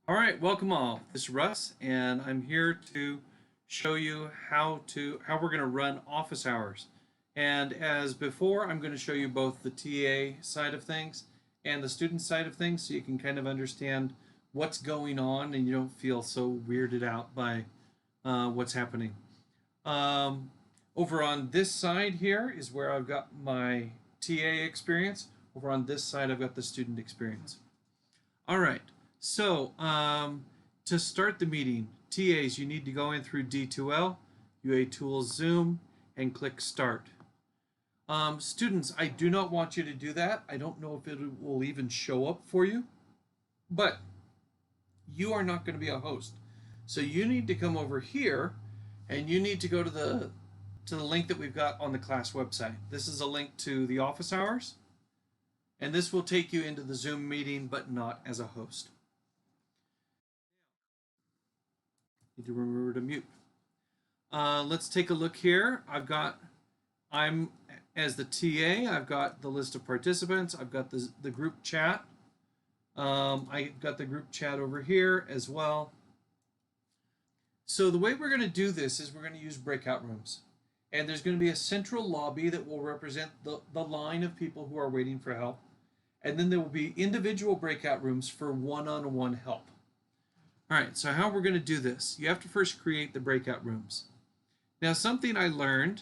All right, welcome all. This is Russ, and I'm here to show you how we're going to run office hours. And as before, I'm going to show you both the TA side of things and the student side of things, so you can kind of understand what's going on and you don't feel so weirded out by what's happening. Um, Over on this side here is where I've got my TA experience. Over on this side, I've got the student experience. All right. So to start the meeting, TAs, you need to go in through D2L, UA Tools Zoom, and click Start. Students, I do not want you to do that. I don't know if it will even show up for you, but you are not going to be a host. So you need to come over here and you need to go to the link that we've got on the class website. This is a link to the office hours, and this will take you into the Zoom meeting, but not as a host. Need to remember to mute. Let's take a look here. I'm as the TA, I've got the list of participants. I've got the group chat. I got the group chat over here as well. So the way we're going to do this is we're going to use breakout rooms. And there's going to be a central lobby that will represent the line of people who are waiting for help. And then there will be individual breakout rooms for one-on-one help. All right, so how we're going to do this, you have to first create the breakout rooms. Now, something I learned,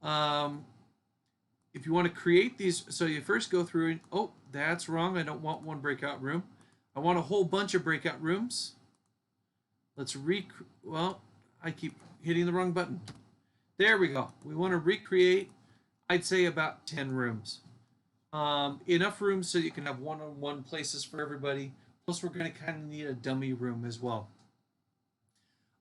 if you want to create these, so you first go through and, oh, that's wrong. I don't want one breakout room. I want a whole bunch of breakout rooms. Let's well, I keep hitting the wrong button. There we go. We want to recreate, I'd say about 10 rooms. Enough rooms so you can have one-on-one places for everybody. Plus, we're going to kind of need a dummy room as well.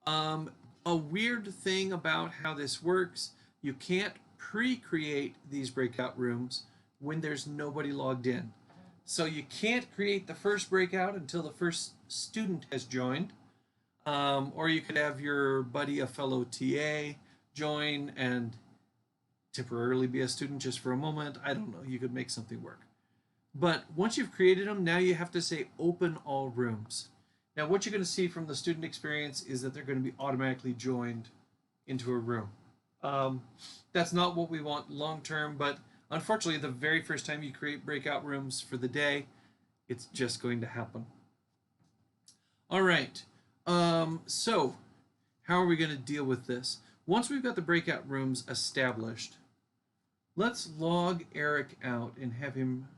A weird thing about how this works, you can't pre-create these breakout rooms when there's nobody logged in. So you can't create the first breakout until the first student has joined. Or you could have your buddy, a fellow TA, join and temporarily be a student just for a moment. I don't know. You could make something work. But once you've created them, now you have to say open all rooms. Now what you're going to see from the student experience is that they're going to be automatically joined into a room. That's not what we want long term, but unfortunately the very first time you create breakout rooms for the day, it's just going to happen. All right, so how are we going to deal with this? Once we've got the breakout rooms established, let's log Eric out and have him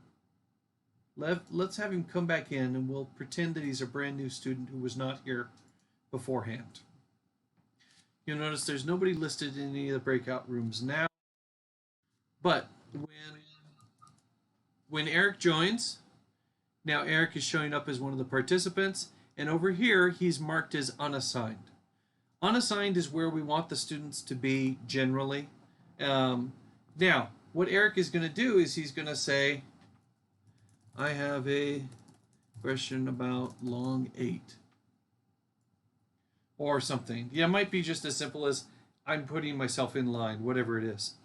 let's have him come back in, and we'll pretend that he's a brand new student who was not here beforehand. You'll notice there's nobody listed in any of the breakout rooms now, but when Eric joins, now Eric is showing up as one of the participants, and over here he's marked as unassigned. Unassigned is where we want the students to be generally. Now, what Eric is going to do is he's going to say, I have a question about long 8. Or something. Yeah, it might be just as simple as I'm putting myself in line, whatever it is.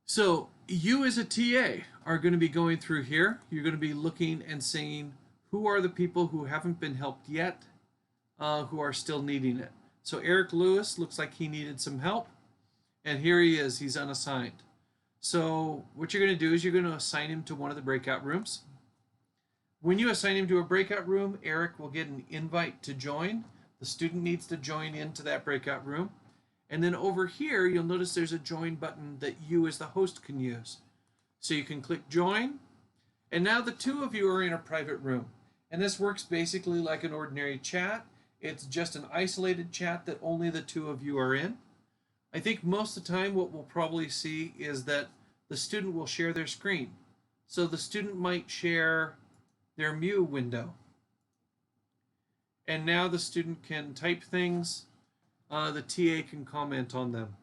So you as a TA are going to be going through here. You're going to be looking and saying, who are the people who haven't been helped yet, who are still needing it? So Eric Lewis looks like he needed some help. And here he is. He's unassigned. So what you're going to do is you're going to assign him to one of the breakout rooms. When you assign him to a breakout room, Eric will get an invite to join. The student needs to join into that breakout room. And then over here, you'll notice there's a join button that you as the host can use. So you can click join. And now the two of you are in a private room. And this works basically like an ordinary chat. It's just an isolated chat that only the two of you are in. I think most of the time what we'll probably see is that the student will share their screen. So the student might share their Mu window. And now the student can type things. The TA can comment on them.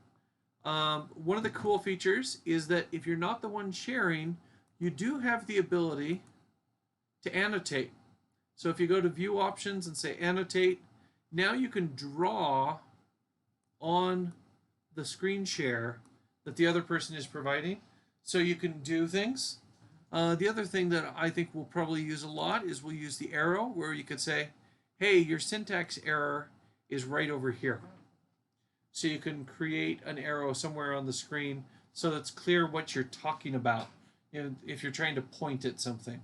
One of the cool features is that if you're not the one sharing, you do have the ability to annotate. So if you go to view options and say annotate, now you can draw on the screen share that the other person is providing. So you can do things. The other thing that I think we'll probably use a lot is we'll use the arrow where you could say, hey, your syntax error is right over here. So you can create an arrow somewhere on the screen so that it's clear what you're talking about, you know, if you're trying to point at something.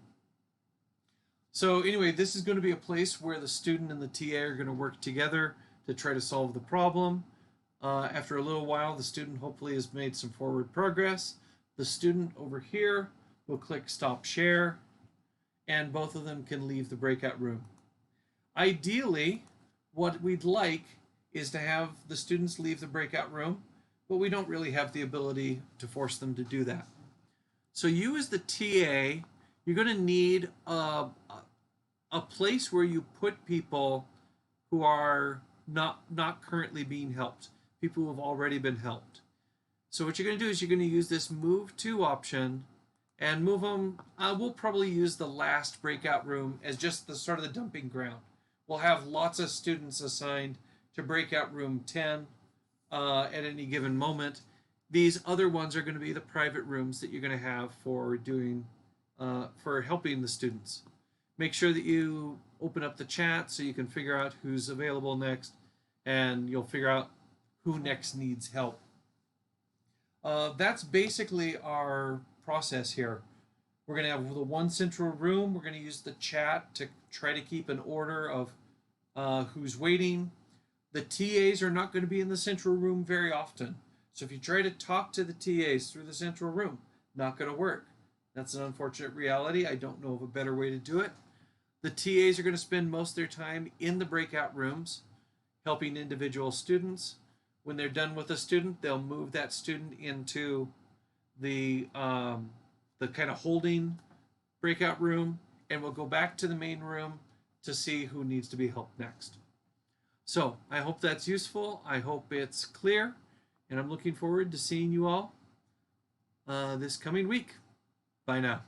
So anyway, this is going to be a place where the student and the TA are going to work together to try to solve the problem. After a little while, the student hopefully has made some forward progress. The student over here will click stop share, and both of them can leave the breakout room. Ideally, what we'd like is to have the students leave the breakout room, but we don't really have the ability to force them to do that. So you as the TA, you're going to need a place where you put people who are not currently being helped, people who have already been helped. So what you're going to do is you're going to use this move to option and move them. We'll probably use the last breakout room as just the sort of the dumping ground. We'll have lots of students assigned to breakout room 10 at any given moment. These other ones are going to be the private rooms that you're going to have for doing for helping the students. Make sure that you open up the chat so you can figure out who's available next, and you'll figure out who next needs help. That's basically our process here. We're going to have the one central room. We're going to use the chat to try to keep an order of who's waiting. The TAs are not going to be in the central room very often. So if you try to talk to the TAs through the central room, not going to work. That's an unfortunate reality. I don't know of a better way to do it. The TAs are going to spend most of their time in the breakout rooms, helping individual students. When they're done with a student, they'll move that student into the kind of holding breakout room, and we'll go back to the main room to see who needs to be helped next. So I hope that's useful. I hope it's clear, and I'm looking forward to seeing you all this coming week. Bye now.